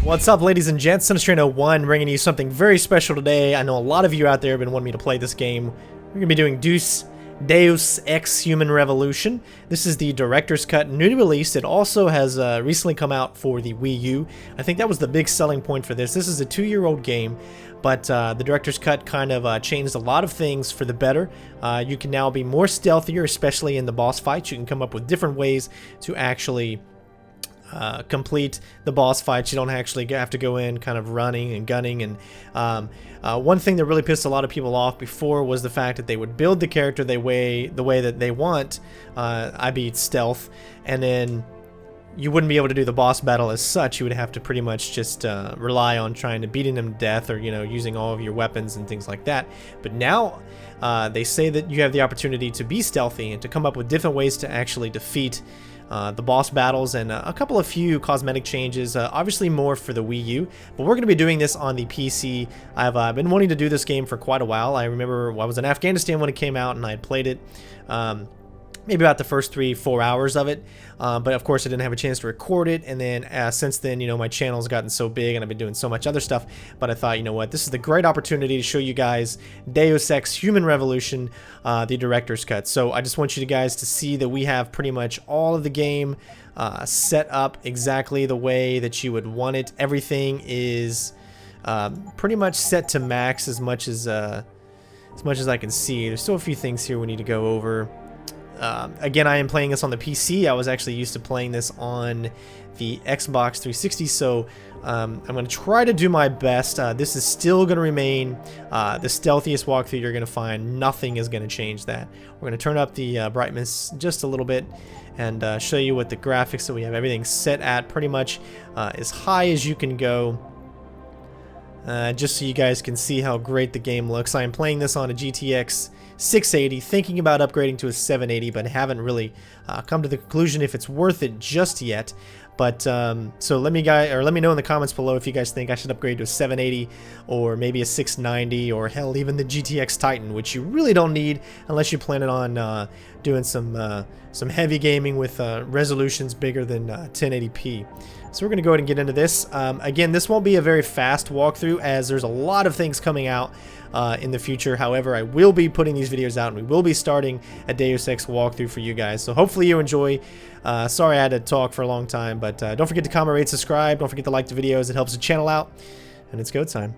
What's up, ladies and gents? Sunstrain01 bringing you something very special today. I know a lot of you out there have been wanting me to play this game. We're going to be doing Deus Ex Human Revolution. This is the director's cut, newly released. It also has recently come out for the Wii U. I think that was the big selling point for this. This is a 2-year-old game, but the director's cut kind of changed a lot of things for the better. You can now be more stealthier, especially in the boss fights. You can come up with different ways to actually complete the boss fights. You don't actually have to go in kind of running and gunning. And one thing that really pissed a lot of people off before was the fact that they would build the character the way that they want, i.e. stealth, and then you wouldn't be able to do the boss battle as such. You would have to pretty much just rely on trying to beating them to death, or using all of your weapons and things like that. But now they say that you have the opportunity to be stealthy and to come up with different ways to actually defeat the boss battles, and a few cosmetic changes, obviously more for the Wii U, but we're going to be doing this on the PC. I've been wanting to do this game for quite a while. I remember I was in Afghanistan when it came out, and I had played it maybe about the first 3-4 hours of it, but of course I didn't have a chance to record it. And then since then, my channel's gotten so big and I've been doing so much other stuff, but I thought, what, this is the great opportunity to show you guys Deus Ex Human Revolution, the director's cut. So I just want you guys to see that we have pretty much all of the game set up exactly the way that you would want it. Everything is pretty much set to max as much as I can see. There's still a few things here we need to go over. Again, I am playing this on the PC. I was actually used to playing this on the Xbox 360, so I'm going to try to do my best. This is still going to remain the stealthiest walkthrough you're going to find. Nothing is going to change that. We're going to turn up the brightness just a little bit and show you what the graphics that we have. Everything set at pretty much as high as you can go. Just so you guys can see how great the game looks. I am playing this on a GTX 680, thinking about upgrading to a 780, but haven't really come to the conclusion if it's worth it just yet. But so let me know in the comments below if you guys think I should upgrade to a 780 or maybe a 690, or hell, even the GTX Titan, which you really don't need unless you're planning on doing some heavy gaming with resolutions bigger than 1080p. So we're going to go ahead and get into this. Again, this won't be a very fast walkthrough as there's a lot of things coming out in the future. However, I will be putting these videos out, and we will be starting a Deus Ex walkthrough for you guys. So hopefully you enjoy. Sorry I had to talk for a long time, but don't forget to comment, rate, subscribe. Don't forget to like the videos. It helps the channel out. And it's go time.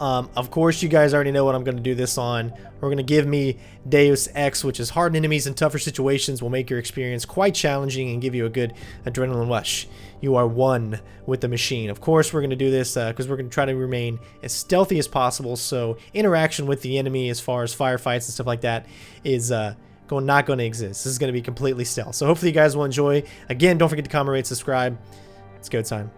Of course, you guys already know what I'm going to do this on. We're going to give me Deus Ex, which is hardened enemies in tougher situations will make your experience quite challenging and give you a good adrenaline rush. You are one with the machine. Of course, we're going to do this because we're going to try to remain as stealthy as possible, so interaction with the enemy as far as firefights and stuff like that is not going to exist. This is going to be completely stealth. So hopefully you guys will enjoy. Again, don't forget to comment, rate, subscribe. It's go time.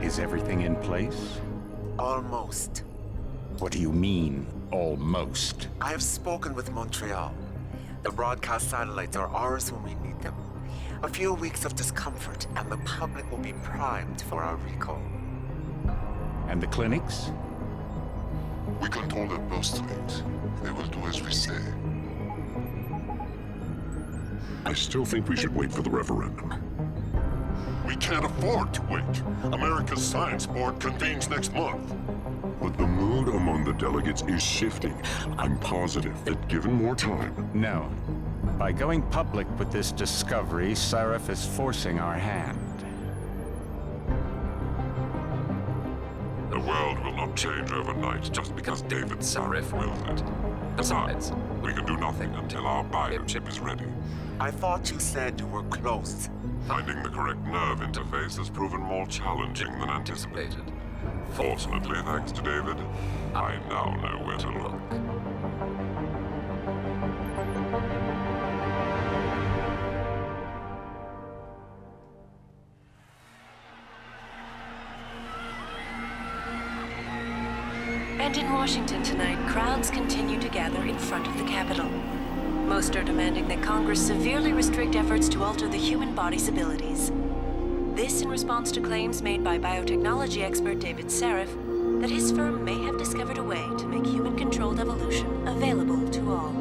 Is everything in place? Almost. What do you mean, almost? I have spoken with Montreal. The broadcast satellites are ours when we need them. A few weeks of discomfort, and the public will be primed for our recall. And the clinics? We control their purse strings. They will do as we say. I still think we should wait for the referendum. We can't afford to wait. America's Science Board convenes next month. But the mood among the delegates is shifting. I'm positive that given more time... No. By going public with this discovery, Sarif is forcing our hand. The world will not change overnight just because David Sarif wills it. Besides, we can do nothing until our biochip is ready. I thought you said you were close. Finding the correct nerve interface has proven more challenging than anticipated. Fortunately, thanks to David, I now know where to look. And in Washington tonight, crowds continue to gather in front of the Capitol. Most are demanding that Congress severely restrict efforts to alter the human body's abilities. This in response to claims made by biotechnology expert David Sarif that his firm may have discovered a way to make human-controlled evolution available to all.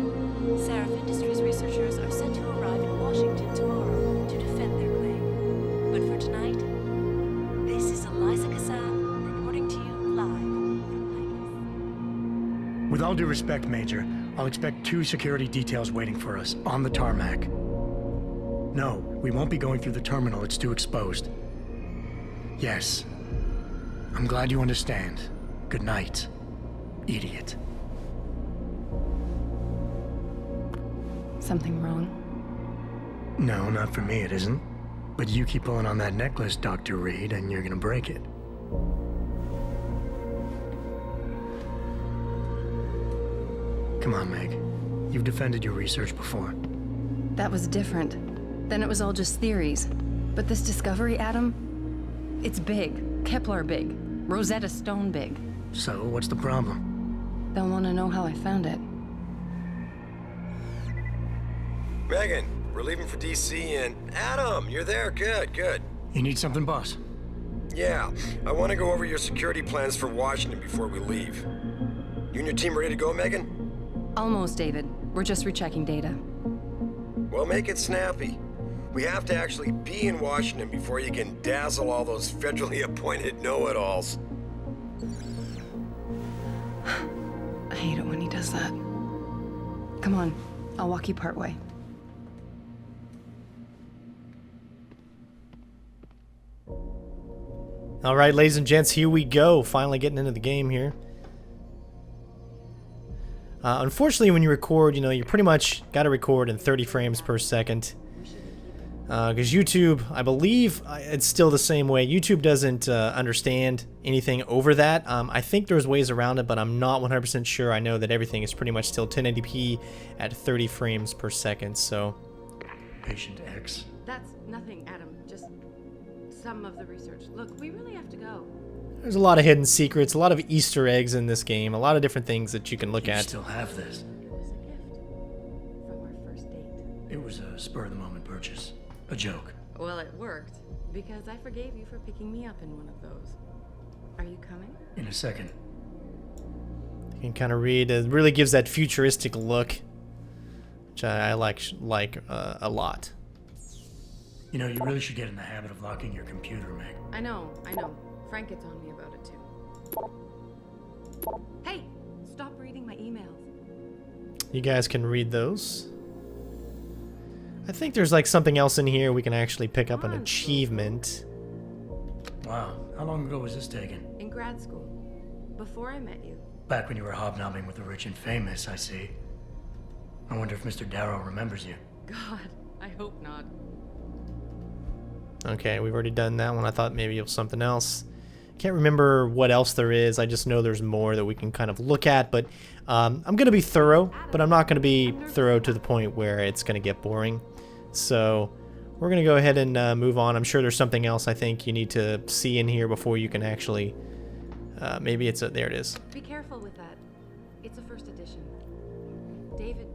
Sarif Industries researchers are set to arrive in Washington tomorrow to defend their claim. But for tonight, this is Eliza Kassan reporting to you live from Vegas. With all due respect, Major, I'll expect 2 security details waiting for us on the tarmac. No, we won't be going through the terminal. It's too exposed. Yes. I'm glad you understand. Good night, idiot. Something wrong? No, not for me it isn't. But you keep pulling on that necklace, Dr. Reed, and you're gonna break it. Come on, Meg. You've defended your research before. That was different. Then it was all just theories. But this discovery, Adam, it's big. Kepler big. Rosetta Stone big. So, what's the problem? They'll want to know how I found it. Megan, we're leaving for DC and... Adam, you're there. Good, good. You need something, boss? Yeah, I want to go over your security plans for Washington before we leave. You and your team ready to go, Megan? Almost, David. We're just rechecking data. Well, make it snappy. We have to actually be in Washington before you can dazzle all those federally appointed know-it-alls. I hate it when he does that. Come on, I'll walk you partway. All right, ladies and gents, here we go. Finally getting into the game here. Unfortunately, when you record, you pretty much got to record in 30 frames per second. Because YouTube, I believe it's still the same way. YouTube doesn't understand anything over that. I think there's ways around it, but I'm not 100% sure. I know that everything is pretty much still 1080p at 30 frames per second, so... Patient X. That's nothing, Adam. Just some of the research. Look, we really have to go. There's a lot of hidden secrets, a lot of Easter eggs in this game, a lot of different things that you can look You at. still have this. It was a gift from our first date. It was a spur-of-the-moment purchase. A joke. Well, it worked, because I forgave you for picking me up in one of those. Are you coming? In a second. You can kind of read. It really gives that futuristic look, which I like a lot. You really should get in the habit of locking your computer, Meg. I know. Frank gets on me about it too. Hey, stop reading my emails. You guys can read those. I think there's like something else in here we can actually pick up an achievement. Wow, how long ago was this taken? In grad school, before I met you. Back when you were hobnobbing with the rich and famous, I see. I wonder if Mr. Darrow remembers you. God, I hope not. Okay, we've already done that one. I thought maybe it was something else. Can't remember what else there is. I just know there's more that we can kind of look at, but I'm going to be thorough, but I'm not going to be thorough to the point where it's going to get boring. So we're going to go ahead and move on. I'm sure there's something else I think you need to see in here before you can actually... maybe it's there it is. Be careful with that. It's a first edition. David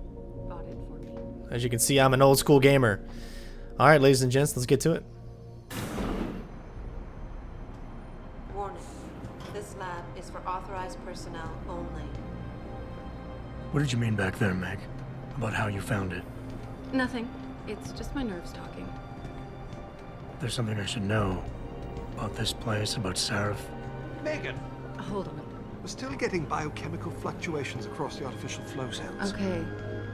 bought it for me. As you can see, I'm an old school gamer. All right, ladies and gents, let's get to it. Warning. This lab is for authorized personnel only. What did you mean back there, Meg? About how you found it? Nothing. It's just my nerves talking. There's something I should know. About this place, about Sarif. Megan! Hold on. We're still getting biochemical fluctuations across the artificial flow cells. Okay.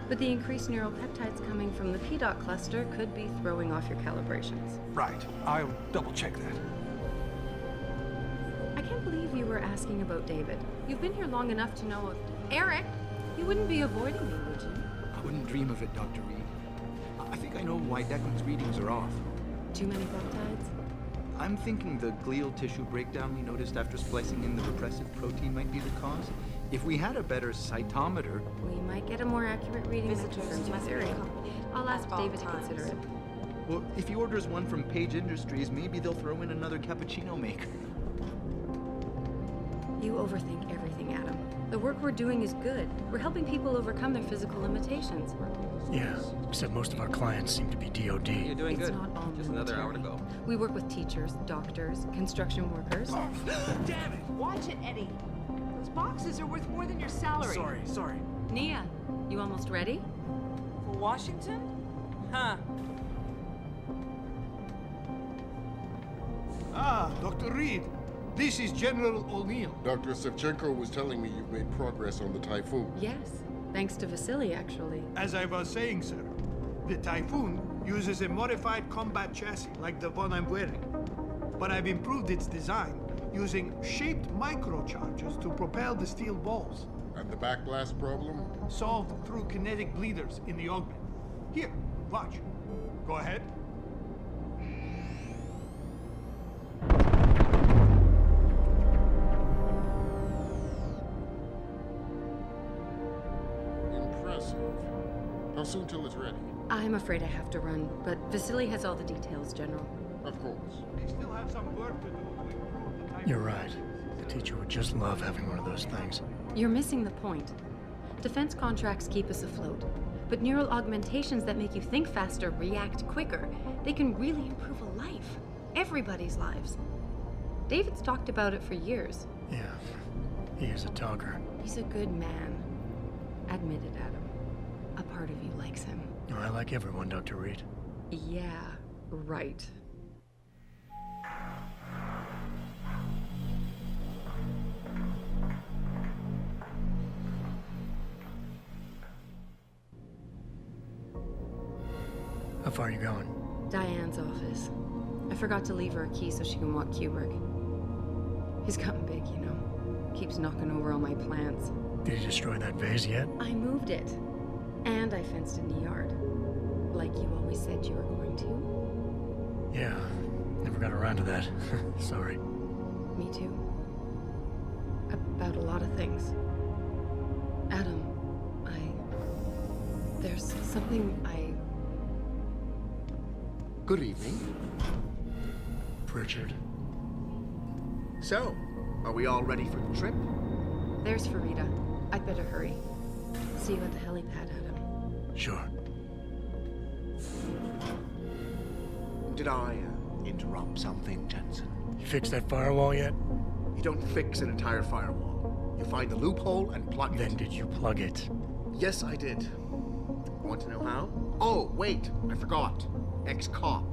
But the increased neuropeptides coming from the PDOT cluster could be throwing off your calibrations. Right. I'll double check that. I can't believe you were asking about David. You've been here long enough to know... Eric! You wouldn't be avoiding me, would you? I wouldn't dream of it, Dr. Reed. I think I know why Declan's readings are off. Too many peptides? I'm thinking the glial tissue breakdown we noticed after splicing in the repressive protein might be the cause. If we had a better cytometer... We might get a more accurate reading that confirms your theory. I'll ask David to consider it. Well, if he orders one from Page Industries, maybe they'll throw in another cappuccino maker. You overthink everything, Adam. The work we're doing is good. We're helping people overcome their physical limitations. Yeah, except most of our clients seem to be DOD. You're doing It's good. not all Just another hour to go. We work with teachers, doctors, construction workers. Damn it! Watch it, Eddie. Those boxes are worth more than your salary. Sorry. Nia, you almost ready? For Washington? Huh. Ah, Dr. Reed. This is General O'Neill. Dr. Sevchenko was telling me you've made progress on the Typhoon. Yes, thanks to Vasily, actually. As I was saying, sir, the Typhoon uses a modified combat chassis like the one I'm wearing. But I've improved its design using shaped microcharges to propel the steel balls. And the backblast problem? Solved through kinetic bleeders in the augment. Here, watch. Go ahead. Impressive. How soon till it's ready? I'm afraid I have to run, but Vasily has all the details, General. Of course. They still have some work to do to improve the Typhoon. You're right. The teacher would just love having one of those things. You're missing the point. Defense contracts keep us afloat, but neural augmentations that make you think faster, react quicker, they can really improve a life. Everybody's lives. David's talked about it for years. Yeah, he is a talker. He's a good man. Admit it, Adam. A part of you likes him. Oh, I like everyone, Dr. Reed. Yeah, right. How far are you going? Diane's office. I forgot to leave her a key so she can walk Kubrick. He's gotten big, you know. Keeps knocking over all my plants. Did you destroy that vase yet? I moved it. And I fenced in the yard. Like you always said you were going to. Yeah, never got around to that. Sorry. Me too. About a lot of things. Adam, there's something Good evening. Pritchard. So, are we all ready for the trip? There's Farida. I'd better hurry. See you at the helipad, Adam. Sure. Did I interrupt something, Jensen? You fixed that firewall yet? You don't fix an entire firewall. You find the loophole and plug it. Then did you plug it? Yes, I did. Want to know how? Oh, wait, I forgot. Ex-cop.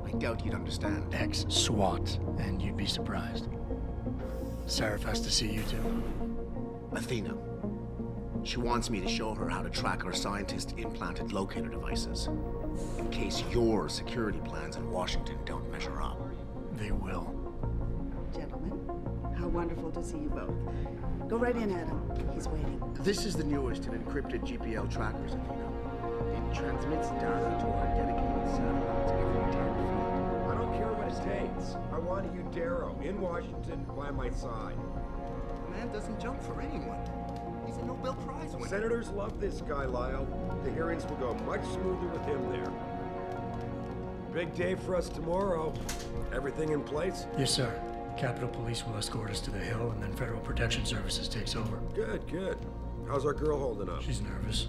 I doubt you'd understand. Ex-SWAT, and you'd be surprised. Sarif has to see you too. Athena. She wants me to show her how to track our scientist-implanted locator devices. In case your security plans in Washington don't measure up. They will. Gentlemen, how wonderful to see you both. Go right in, Adam. He's waiting. This is the newest in encrypted GPL trackers, Athena. It transmits data to our dedicated satellites every 10 feet. I don't care what it takes. I want you, Darrow, in Washington, by my side. The man doesn't jump for anyone. He's a Nobel Prize winner. Senators love this guy, Lyle. The hearings will go much smoother with him there. Big day for us tomorrow. Everything in place? Yes, sir. Capitol Police will escort us to the Hill, and then Federal Protection Services takes over. Good, good. How's our girl holding up? She's nervous.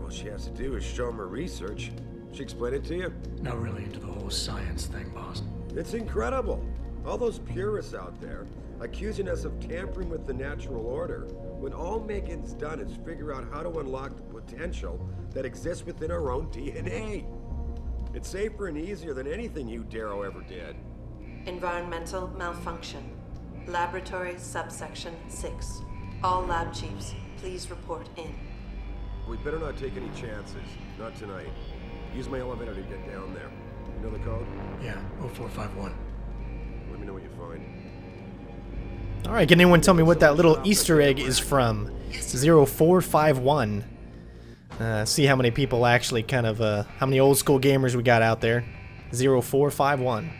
All she has to do is show him her research. She explain it to you? Not really into the whole science thing, boss. It's incredible. All those purists out there accusing us of tampering with the natural order, when all Megan's done is figure out how to unlock the potential that exists within our own DNA. It's safer and easier than anything you, Darrow, ever did. Environmental malfunction. Laboratory subsection 6. All lab chiefs, please report in. We better not take any chances. Not tonight. Use my elevator to get down there. You know the code? Yeah, 0451. Let me know what you find. Alright, can anyone tell me what that little Easter egg is from? 0451. See how many people actually kind of, how many old school gamers we got out there. 0451.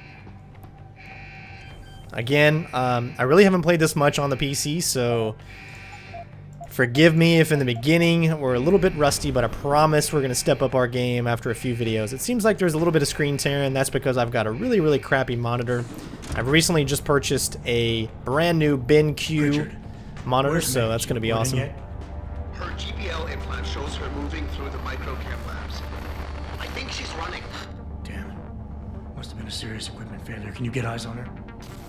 Again, I really haven't played this much on the PC, so forgive me if in the beginning we're a little bit rusty, but I promise we're going to step up our game after a few videos. It seems like there's a little bit of screen tearing. That's because I've got a really, really crappy monitor. I've recently just purchased a brand new BenQ monitors, so that's going to be awesome. Her GPL implant shows her moving through the microcam labs. I think she's running. Damn it. Must have been a serious equipment failure. Can you get eyes on her?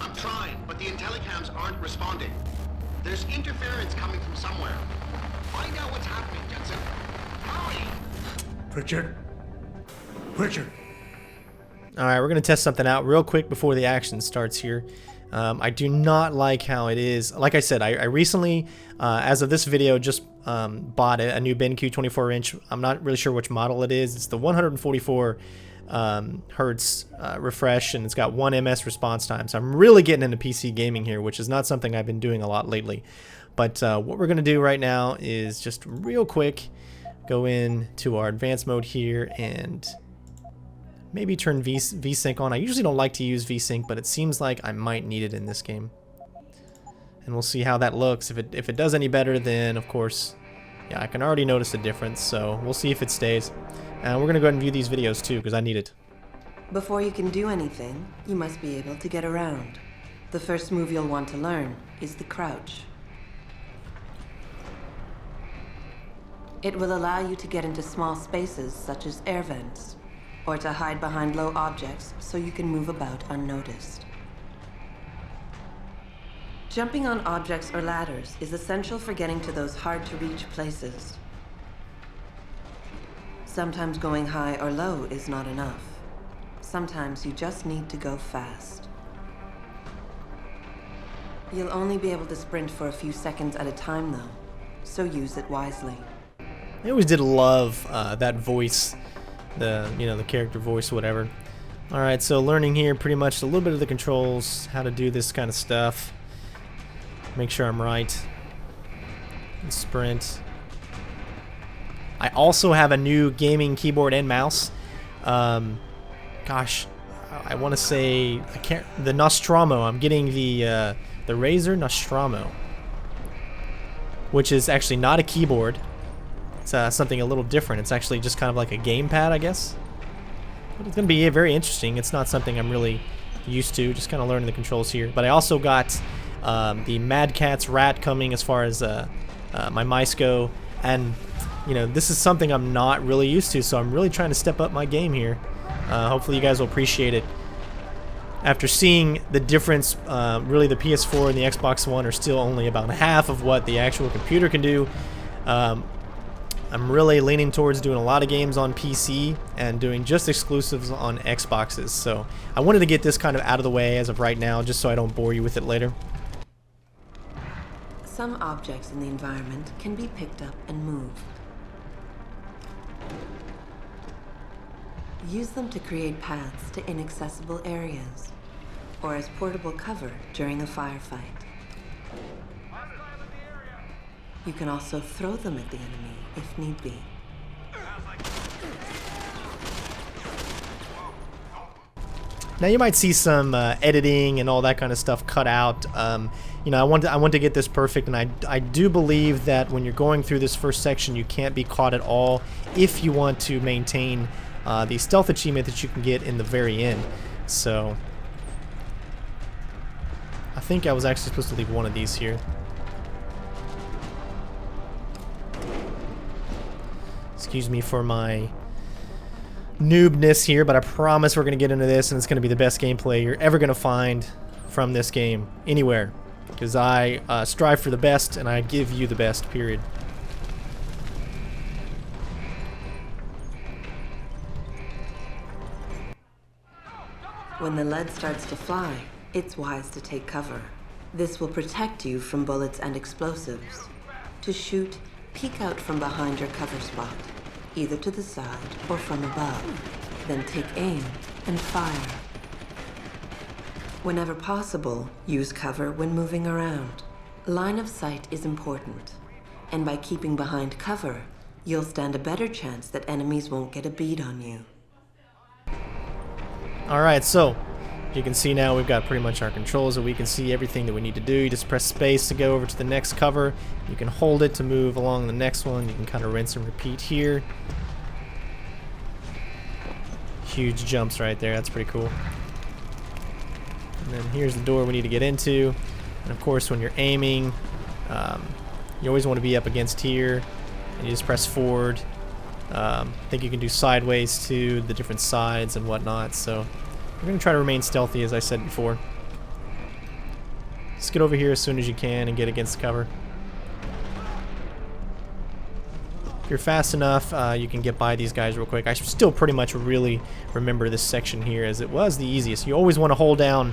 I'm trying, but the intellicams aren't responding. There's interference coming from somewhere. Find out what's happening, Jensen. Hurry! Pritchard? Pritchard! Alright, we're going to test something out real quick before the action starts here. I do not like how it is. Like I said, I recently, as of this video, just bought a new BenQ 24-inch. I'm not really sure which model it is. It's the 144 hertz refresh, and it's got 1 ms response time. So I'm really getting into PC gaming here, which is not something I've been doing a lot lately. But what we're going to do right now is just real quick go into our advanced mode here and maybe turn VSync on. I usually don't like to use VSync, but it seems like I might need it in this game. And we'll see how that looks. If it does any better, then of course, yeah, I can already notice a difference. So we'll see if it stays. And we're gonna go ahead and view these videos too, because I need it. Before you can do anything, you must be able to get around. The first move you'll want to learn is the crouch. It will allow you to get into small spaces such as air vents, or to hide behind low objects so you can move about unnoticed. Jumping on objects or ladders is essential for getting to those hard-to-reach places. Sometimes going high or low is not enough. Sometimes you just need to go fast. You'll only be able to sprint for a few seconds at a time though, so use it wisely. I always did love that voice, the character voice, whatever. All right, so learning here pretty much a little bit of the controls, how to do this kind of stuff. Make sure I'm right. And sprint. I also have a new gaming keyboard and mouse. Gosh, I want to say the Nostromo. I'm getting the Razer Nostromo, which is actually not a keyboard. It's something a little different. It's actually just kind of like a gamepad, I guess. But it's going to be very interesting. It's not something I'm really used to, just kind of learning the controls here. But I also got the Mad Catz Rat coming as far as my mice go. And, this is something I'm not really used to, so I'm really trying to step up my game here. Hopefully you guys will appreciate it. After seeing the difference, really the PS4 and the Xbox One are still only about half of what the actual computer can do. I'm really leaning towards doing a lot of games on PC and doing just exclusives on Xboxes. So I wanted to get this kind of out of the way as of right now, just so I don't bore you with it later. Some objects in the environment can be picked up and moved. Use them to create paths to inaccessible areas, or as portable cover during a firefight. You can also throw them at the enemy if need be. Now you might see some editing and all that kind of stuff cut out. I want to get this perfect, and I do believe that when you're going through this first section, you can't be caught at all if you want to maintain the stealth achievement that you can get in the very end. So I think I was actually supposed to leave one of these here. Excuse me for my noobness here, but I promise we're going to get into this, and it's going to be the best gameplay you're ever going to find from this game anywhere, because I strive for the best and I give you the best, period. When the lead starts to fly, it's wise to take cover. This will protect you from bullets and explosives. To shoot, peek out from behind your cover spot, either to the side or from above. Then take aim and fire. Whenever possible, use cover when moving around. Line of sight is important, and by keeping behind cover, you'll stand a better chance that enemies won't get a bead on you. Alright, so you can see now we've got pretty much our controls, and we can see everything that we need to do. You just press space to go over to the next cover. You can hold it to move along the next one. You can kind of rinse and repeat here. Huge jumps right there. That's pretty cool. And then here's the door we need to get into. And of course, when you're aiming, You always want to be up against here, and you just press forward. I think you can do sideways too, the different sides and whatnot, so we're going to try to remain stealthy, as I said before. Just get over here as soon as you can and get against the cover. If you're fast enough, you can get by these guys real quick. I still pretty much really remember this section here as it was the easiest. You always want to hold down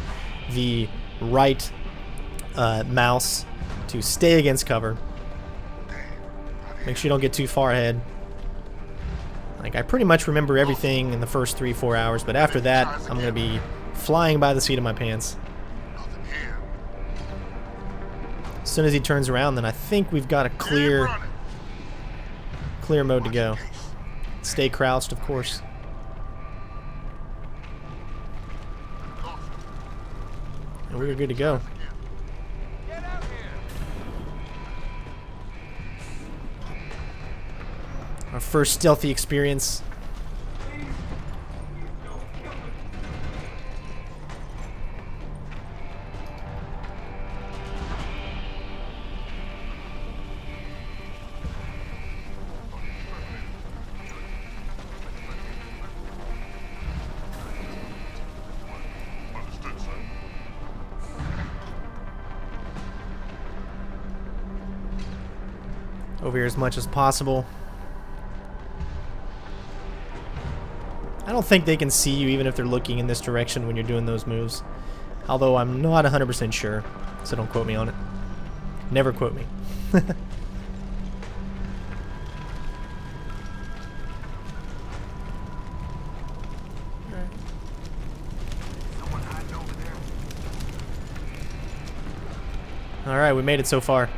the right mouse to stay against cover. Make sure you don't get too far ahead. Like, I pretty much remember everything in the first 3-4 hours, but after that, I'm going to be flying by the seat of my pants. As soon as he turns around, then I think we've got a clear mode to go. Stay crouched, of course. And we're good to go. Our first stealthy experience. Over here as much as possible. I don't think they can see you even if they're looking in this direction when you're doing those moves. Although I'm not 100% sure, so don't quote me on it. Never quote me. Alright, we made it so far.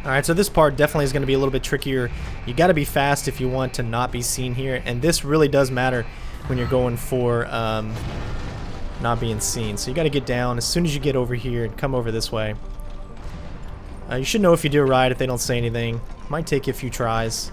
Alright, so this part definitely is going to be a little bit trickier. You got to be fast if you want to not be seen here, and this really does matter when you're going for not being seen. So you got to get down as soon as you get over here and come over this way. You should know if you do it right if they don't say anything. Might take you a few tries.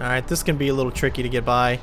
Alright, this can be a little tricky to get by.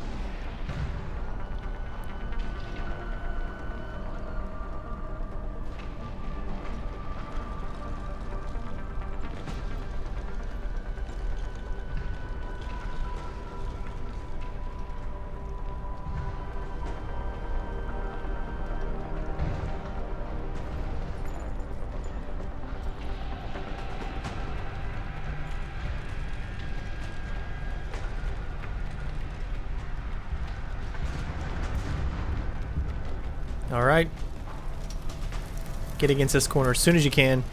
Alright. Get against this corner as soon as you can.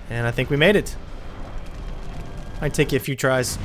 And I think we made it. Might take you a few tries.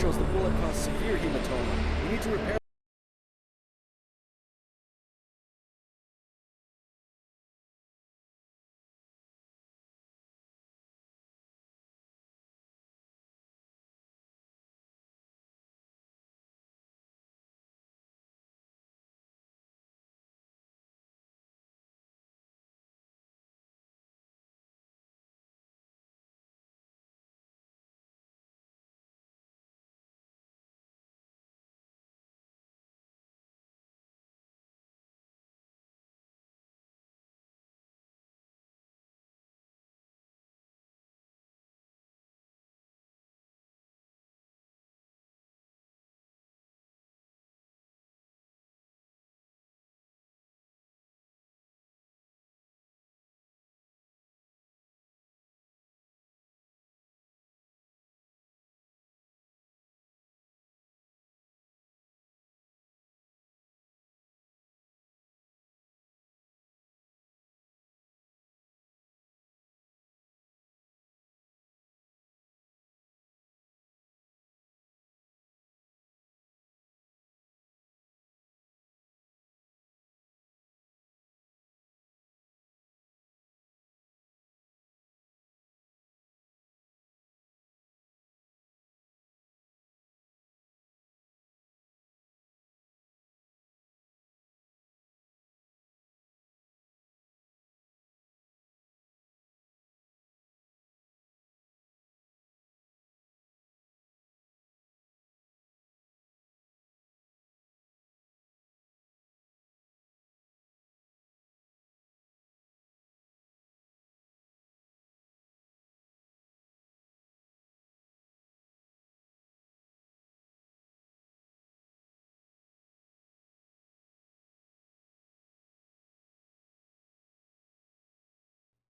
Shows the bullet caused severe hematoma. We need to repair